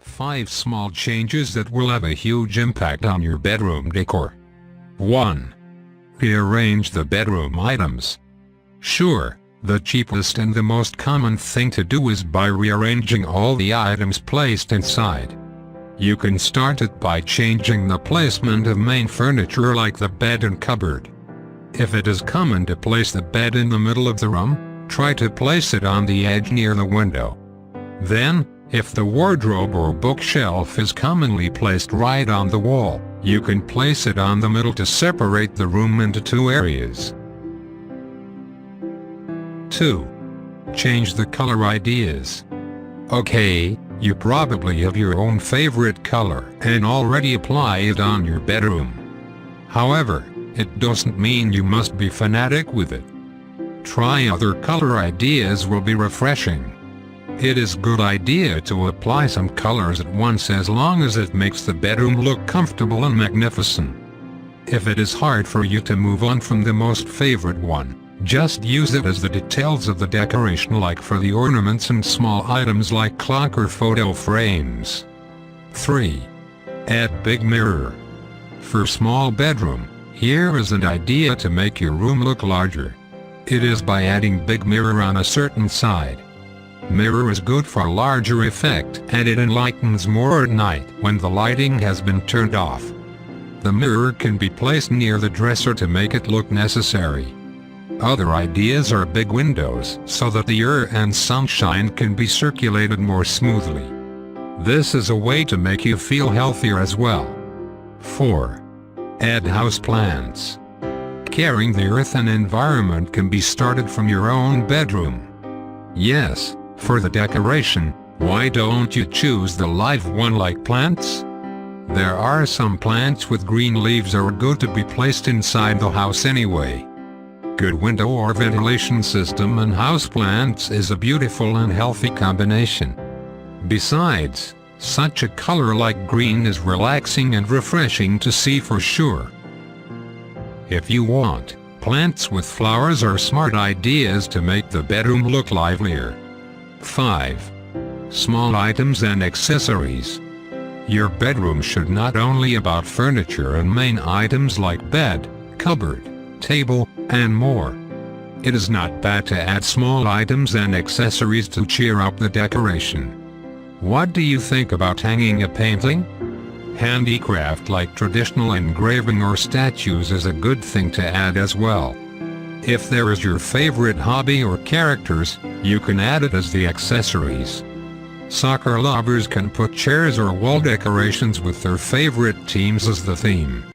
5 small changes that will have a huge impact on your bedroom decor. 1. Rearrange the bedroom items. Sure, the cheapest and the most common thing to do is by rearranging all the items placed inside. You can start it by changing the placement of main furniture like the bed and cupboard. If it is common to place the bed in the middle of the room, try to place it on the edge near the window. Then, if the wardrobe or bookshelf is commonly placed right on the wall, you can place it on the middle to separate the room into 2 areas. 2. Change the color ideas. Okay, you probably have your own favorite color and already apply it on your bedroom. However, it doesn't mean you must be fanatic with it. Try other color ideas will be refreshing. It is a good idea to apply some colors at once as long as it makes the bedroom look comfortable and magnificent. If it is hard for you to move on from the most favorite one, just use it as the details of the decoration, like for the ornaments and small items like clock or photo frames. 3. Add big mirror. For small bedroom, here is an idea to make your room look larger. It is by adding big mirror on a certain side. Mirror is good for larger effect and it enlightens more at night when the lighting has been turned off. The mirror can be placed near the dresser to make it look necessary. Other ideas are big windows so that the air and sunshine can be circulated more smoothly. This is a way to make you feel healthier as well. 4. Add houseplants. Caring the earth and environment can be started from your own bedroom. Yes, for the decoration, why don't you choose the live one like plants? There are some plants with green leaves are good to be placed inside the house anyway. Good window or ventilation system and houseplants is a beautiful and healthy combination. Besides, such a color like green is relaxing and refreshing to see for sure. If you want, plants with flowers are smart ideas to make the bedroom look livelier. 5. Small items and accessories. Your bedroom should not only about furniture and main items like bed, cupboard, table, and more. It is not bad to add small items and accessories to cheer up the decoration. What do you think about hanging a painting? Handicraft like traditional engraving or statues is a good thing to add as well. If there is your favorite hobby or characters, you can add it as the accessories. Soccer lovers can put chairs or wall decorations with their favorite teams as the theme.